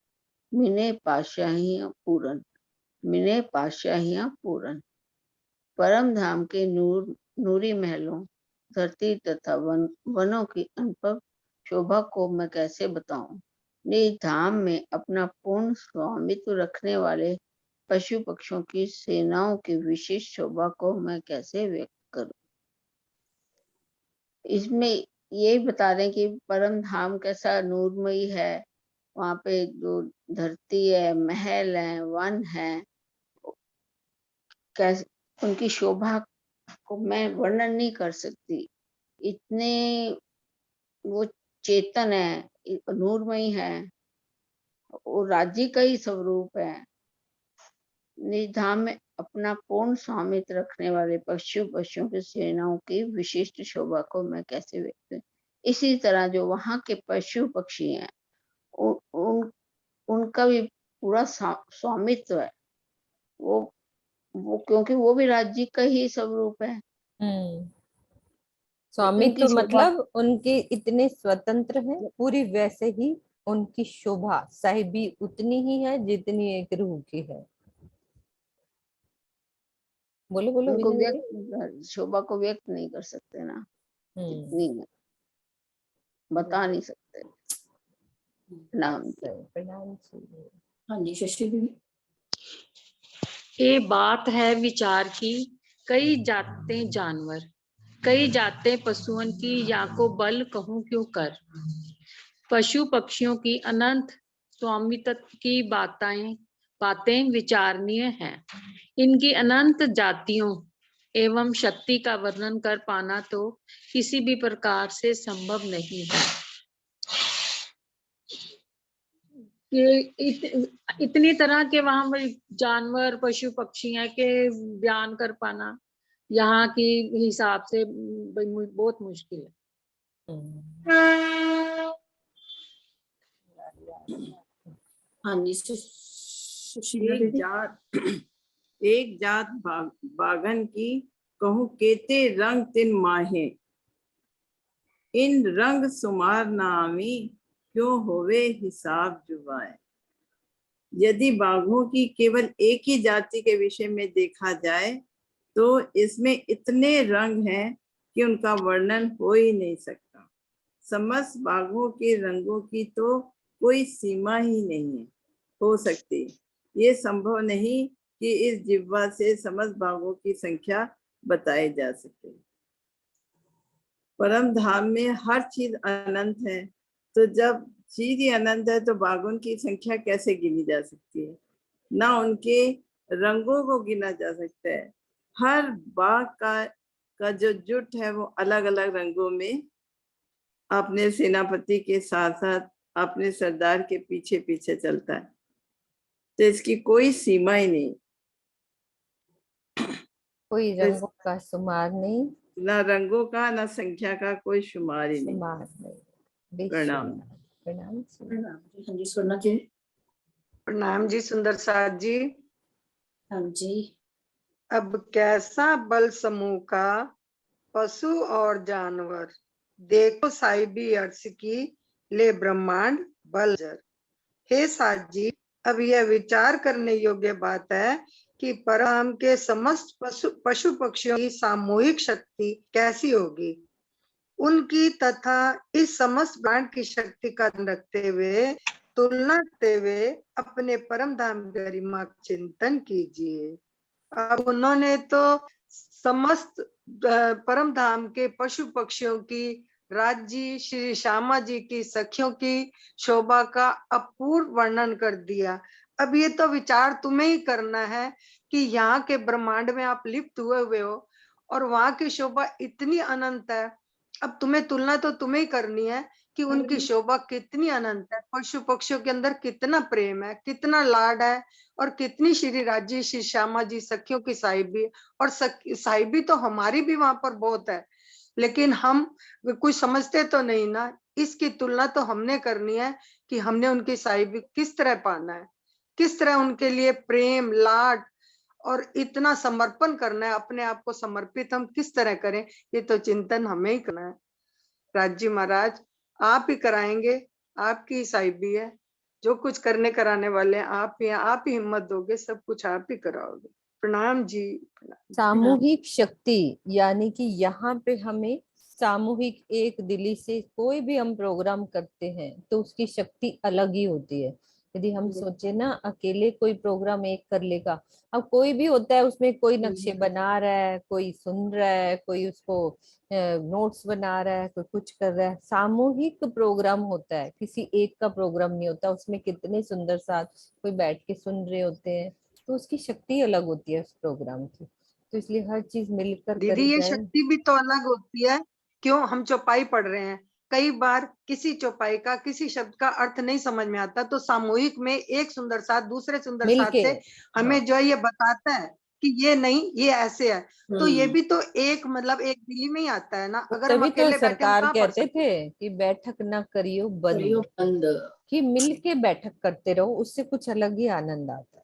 मिने पातशाहियां पूरन, मिने पातशाहियां पूरन। परम धाम के नूरी महलों, धरती तथा वनों की अनुभव शोभा को मैं कैसे बताऊं। निज धाम में अपना पूर्ण स्वामित्व रखने वाले पशु पक्षियों की सेनाओं की विशिष्ट शोभा को मैं कैसे व्यक्त करूं। इसमें ये बता रहे हैं कि परम धाम कैसा नूरमयी है, वहां पे जो धरती है, महल है, वन है, कैसे उनकी शोभा को मैं वर्णन नहीं कर सकती। इतने वो चेतन है, नूरमयी है, वो राज्य का ही स्वरूप है। निज धाम में अपना पूर्ण स्वामित्व रखने वाले पशुओं की सेनाओं की विशिष्ट शोभा को मैं कैसे व्यक्त। इसी तरह जो वहाँ के पशु पक्षी हैं उनका भी पूरा स्वामित्व है। वो क्योंकि वो भी राज्य का ही स्वरूप है। स्वामित्व मतलब उनके इतने स्वतंत्र हैं, पूरी वैसे ही उनकी शोभा साहिबी उतनी ही है जितनी एक रूह की है। बोलो बोलो। उनको शोभा को व्यक्त नहीं कर सकते ना, इतनी है, बता नहीं सकते। प्रणाम। हाँ जी शशि दीदी। ये बात है विचार की, कई जाते जानवर, कई जाते पशुओं की, या को बल कहूं क्यों कर। पशु पक्षियों की अनंत स्वामित्व की बातें विचारणीय हैं। इनकी अनंत जातियों एवं शक्ति का वर्णन कर पाना तो किसी भी प्रकार से संभव नहीं है। इतनी तरह के वहां जानवर पशु पक्षी हैं के बयान कर पाना यहाँ की हिसाब से बहुत मुश्किल है। हाँ जी एक जात बागन की कहूँ केते रंग तिन माहे, इन रंग सुमार नामी क्यों होवे हिसाब जुबाए। यदि बाघों की केवल एक ही जाति के विषय में देखा जाए तो इसमें इतने रंग हैं कि उनका वर्णन हो ही नहीं सकता। समस्त बाघों के रंगों की तो कोई सीमा ही नहीं हो सकती। ये संभव नहीं कि इस जिह्वा से समस्त बाघों की संख्या बताई जा सके। परम धाम में हर चीज अनंत है, तो जब चीज ही अनंत है तो बाघों की संख्या कैसे गिनी जा सकती है। ना उनके रंगों को गिना जा सकता है। हर बाघ का जो जुट है वो अलग अलग रंगों में अपने सेनापति के साथ साथ अपने सरदार के पीछे पीछे चलता है, तो इसकी कोई सीमा ही नहीं, कोई रंगों का शुमार नहीं, ना रंगों का ना संख्या का कोई शुमार ही नहीं। प्रणाम। प्रणाम जी सुनना जी। प्रणाम जी सुंदर साथ जी। हाँ जी। अब कैसा बल समूह का पशु और जानवर, देखो साहिबी अर्श की ले ब्रह्मांड बल जर। हे साथ जी, अब यह विचार करने योग्य बात है कि परम के समस्त पशु पक्षियों की सामूहिक शक्ति कैसी होगी। उनकी तथा इस समस्त ब्रह्मांड की शक्ति का रखते हुए तुलना करते हुए अपने परम धाम गरिमा चिंतन कीजिए। अब उन्होंने तो समस्त परम धाम के पशु पक्षियों की, राज्य श्री श्यामा जी की सखियों की शोभा का अपूर्व वर्णन कर दिया। अब ये तो विचार तुम्हें ही करना है कि यहाँ के ब्रह्मांड में आप लिप्त हुए हो और वहां की शोभा इतनी अनंत है। अब तुम्हें तुलना तो तुम्हें ही करनी है कि उनकी शोभा कितनी अनंत है, पशु पक्षियों के अंदर कितना प्रेम है, कितना लाड है, और कितनी श्री राज्य श्री श्यामा जी सखियों की साहिबी। और साहिबी तो हमारी भी वहां पर बहुत है, लेकिन हम कुछ समझते तो नहीं ना। इसकी तुलना तो हमने करनी है कि हमने उनकी साहिबी किस तरह पाना है, किस तरह उनके लिए प्रेम लाड और इतना समर्पण करना है, अपने आप को समर्पित हम किस तरह करें, ये तो चिंतन हमें ही करना है। राजी महाराज आप ही कराएंगे, आपकी साहिबी है, जो कुछ करने कराने वाले हैं आप ही हिम्मत दोगे, सब कुछ आप ही कराओगे। प्रणाम जी। सामूहिक शक्ति यानी कि यहाँ पे हमें सामूहिक एक दिली से कोई भी हम प्रोग्राम करते हैं तो उसकी शक्ति अलग ही होती है। यदि हम सोचे ना अकेले कोई प्रोग्राम एक कर लेगा, अब कोई भी होता है उसमें कोई नक्शे बना रहा है, कोई सुन रहा है, कोई उसको नोट्स बना रहा है, कोई कुछ कर रहा है। सामूहिक प्रोग्राम होता है, किसी एक का प्रोग्राम नहीं होता। उसमें कितने सुंदर साथ कोई बैठ के सुन रहे होते हैं, तो उसकी शक्ति अलग होती है उस प्रोग्राम की। तो इसलिए हर चीज मिलकर दीदी ये शक्ति भी तो अलग होती है। क्यों हम चौपाई पढ़ रहे हैं, कई बार किसी चौपाई का किसी शब्द का अर्थ नहीं समझ में आता, तो सामूहिक में एक सुंदर साथ दूसरे सुंदर साथ से हमें जो है ये बताता है कि ये नहीं, ये ऐसे है। तो ये भी तो एक मतलब एक दिल्ली में ही आता है ना। अगर हम तभी तो अकेले बैठे हम सरकार कहाँ पढ़ कहते सकते? थे कि बैठक न करियो करियो बंद, बंद। कि मिल के बैठक करते रहो, उससे कुछ अलग ही आनंद आता है।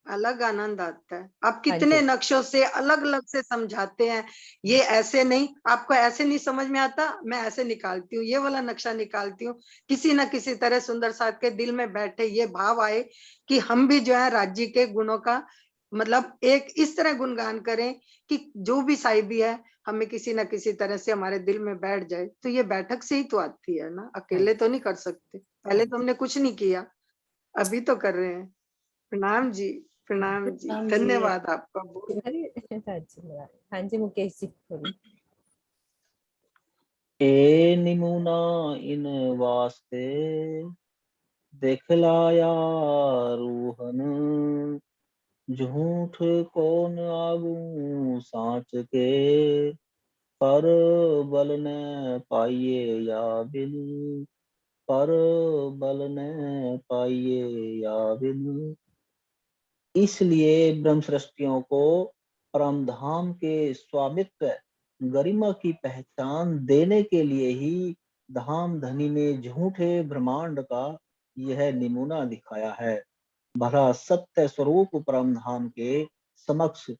अलग आनंद आता है। आप हाँ कितने जी। नक्शों से अलग अलग से समझाते हैं, ये ऐसे नहीं, आपको ऐसे नहीं समझ में आता, मैं ऐसे निकालती हूँ, ये वाला नक्शा निकालती हूँ। किसी ना किसी तरह सुंदर साथ के दिल में बैठे ये भाव आए कि हम भी जो है राज्य के गुणों का मतलब एक इस तरह गुणगान करें कि जो भी साहिबी है हमें किसी ना किसी तरह से हमारे दिल में बैठ जाए। तो ये बैठक से ही तो आती है ना, अकेले तो नहीं कर सकते। पहले तो हमने कुछ नहीं किया, अभी तो कर रहे हैं। प्रणाम जी, प्रणाम जी, प्रणाम जी। धन्यवाद आपका बहुत। अरे अच्छी बात। हाँ जी मुकेश जी बोलिए। ए निमुना इन वास्ते दिखलाया रूहन, झूठ कौन आगू साँच के, पर बल न पाइए या बिन, पर बल न पाइए या बिन। इसलिए ब्रह्म सृष्टियों को परमधाम के स्वामित्व गरिमा की पहचान देने के लिए ही धाम धनी ने झूठे ब्रह्मांड का यह नमूना दिखाया है। भला सत्य स्वरूप परमधाम के समक्ष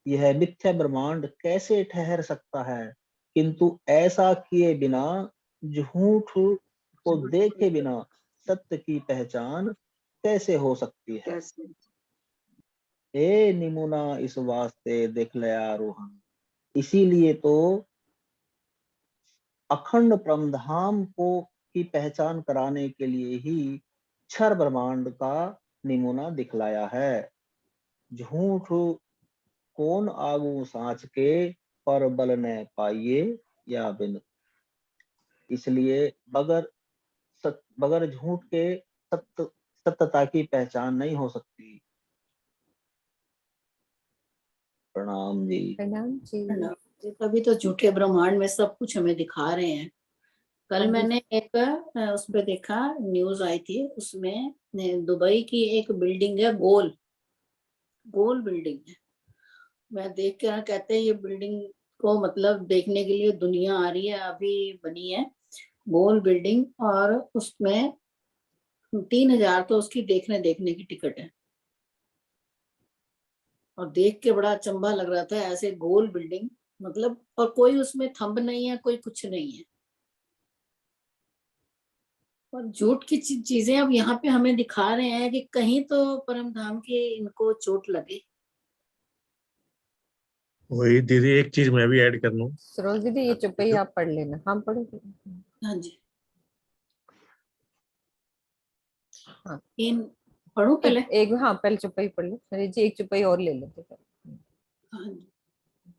यह मिथ्या ब्रह्मांड कैसे ठहर सकता है? किंतु ऐसा किए बिना, झूठ को देखे बिना सत्य की पहचान कैसे हो सकती है? कैसे? ए निमुना इस वास्ते देख लया रोहन। इसीलिए तो अखंड परमधाम को की पहचान कराने के लिए ही क्षर ब्रह्मांड का निमुना दिखलाया है। झूठ कौन आगू साँच के, पर बल न पाइए या बिन। इसलिए बगैर झूठ के सत्यता की पहचान नहीं हो सकती। प्रणाम जी। प्रणाम जी। प्रणाम जी। तभी तो झूठे ब्रह्मांड में सब कुछ हमें दिखा रहे हैं। कल हाँ जी। मैंने एक उस पे देखा, न्यूज आई थी, उसमें दुबई की एक बिल्डिंग है, गोल गोल बिल्डिंग है। मैं देख के ना, कहते हैं ये बिल्डिंग को मतलब देखने के लिए दुनिया आ रही है, अभी बनी है गोल बिल्डिंग, और उसमें 3,000 तो उसकी देखने की टिकट है। और देख के बड़ा अचंभा लग रहा था, ऐसे गोल बिल्डिंग मतलब, और कोई उसमें थंब नहीं है, कोई कुछ नहीं है। और झूठ की चीजें अब यहाँ पे हमें दिखा रहे हैं कि कहीं तो परम धाम के इनको चोट लगे। वही दीदी, एक चीज मैं भी ऐड कर लूं। सरोज दीदी ये चुपई आप पढ़ लेना, हम पढ़ेंगे। हाँ जी। हाँ इन पढ़ूं पहले? एक हाँ पहले चुपई पढ़ लो नरेश जी, एक चुपई और ले लेते हैं। हाँ जी,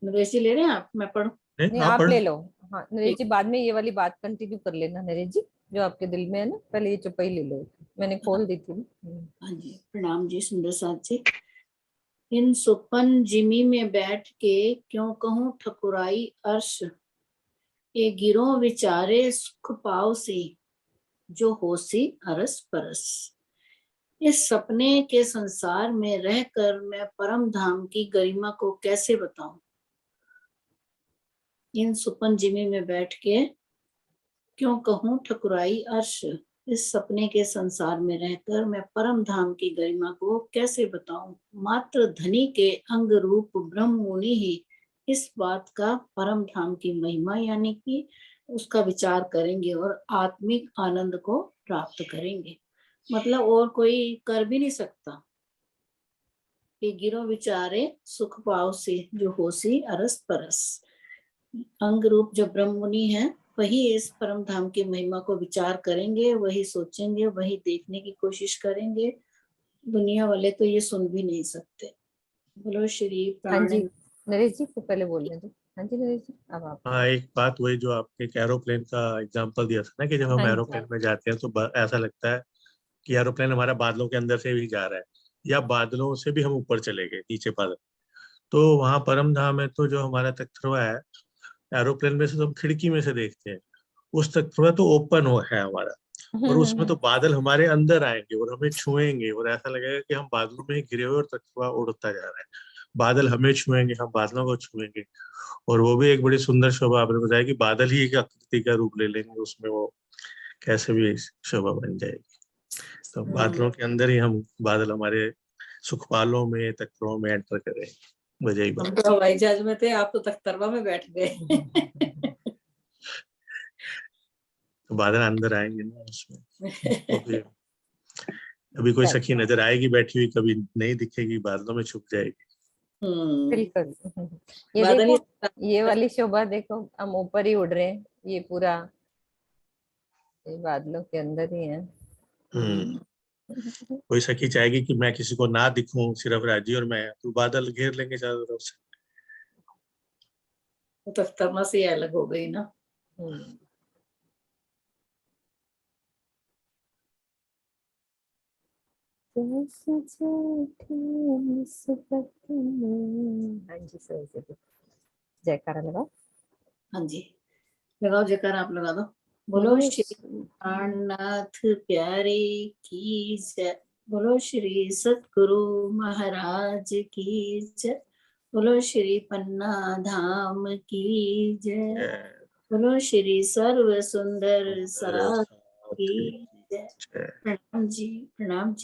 नरेश जी ले रहे हैं आप, मैं पढ़ूं? नहीं आप ले लो। हाँ नरेश जी बाद में ये वाली बात कंटिन्यू कर लेना नरेश जी, जो आपके दिल में है ना, पहले ये चुपई ले लो, मैंने खोल दी थी। हाँ जी, प्रणाम जी सुंदर साथ जी। इन सुपन जिमी में बैठ के क्यों कहूं ठकुराई अर्श, ये गिरो विचारे सुख पाव से, जो होसी अरस परस। इस सपने के संसार में रहकर मैं परम धाम की गरिमा को कैसे बताऊं। इन सुपन जिमी में बैठ के क्यों कहूं ठकुराई अर्श, इस सपने के संसार में रहकर मैं परम धाम की गरिमा को कैसे बताऊं। मात्र धनी के अंग रूप ब्रह्म मुनि ही इस बात का परम धाम की महिमा यानी कि उसका विचार करेंगे और आत्मिक आनंद को प्राप्त करेंगे। मतलब और कोई कर भी नहीं सकता। कि गिरो विचारे सुख पाव से, जो होसी अरस परस। अंग रूप जो ब्रह्म मुनि है वही इस परम धाम की महिमा को विचार करेंगे, वही सोचेंगे, वही देखने की कोशिश करेंगे। दुनिया वाले तो ये सुन भी नहीं सकते। बोलो श्री हाँ जी प्राण। नरेश जी को पहले बोलने दो। हाँ जी नरेश जी अब आप। हाँ, एक बात वही जो आपने एक एरोप्लेन का एग्जांपल दिया था ना, कि जब हम हाँ जी। एरोप्लेन में जाते हैं तो ऐसा लगता है कि एरोप्लेन हमारा बादलों के अंदर से भी जा रहा है, या बादलों से भी हम ऊपर चले गए, नीचे बादल। तो वहां परम धाम है, तो जो हमारा तख्तवा है, एरोप्लेन में से तो हम खिड़की में से देखते हैं, उस तख्तवा तो ओपन हो है हमारा। और उसमें तो बादल हमारे अंदर आएंगे और हमें छुएंगे और ऐसा लगेगा कि हम बादलों में घिरे हुए और तकवा उड़ता जा रहा है। बादल हमें छुएंगे, हम बादलों को छुएंगे। और वो भी एक बड़ी सुंदर शोभा आपने बताया कि बादल ही एक आकृति का रूप ले लेंगे, उसमें वो कैसे भी शोभा बन जाएगी। तो बादलों के अंदर ही हम, बादल हमारे सुखपालों में, तख्तरों में एंटर करें। वजह हम तो हवाई जहाज में थे, आप तो तख्तरवा में बैठ गए। तो बादल अंदर आएंगे ना उसमें। अभी कोई सखी नजर आएगी बैठी हुई, कभी नहीं दिखेगी, बादलों में छुप जाएगी। बिल्कुल। ये देखो, ये वाली शोभा देखो, हम ऊपर ही उड़ रहे हैं, ये पूरा ये बादलों के अंदर ही है। कोई सखी चाहेगी कि मैं किसी को ना दिखूं, सिर्फ राजी और मैं, तो बादल घेर लेंगे चारों तरफ से। वो तख्तरमा से अलग हो गई ना। हाँ जी सर, जयकारा लगाओ। हाँ जी लगाओ जयकारा, आप लगा दो। बोलो श्री प्राणनाथ प्यारे की जय। बोलो श्री सतगुरु महाराज की जय। बोलो श्री पन्ना धाम की जय। बोलो श्री सर्व सुंदर साथ की जय। प्रणाम जी, प्रणाम जी।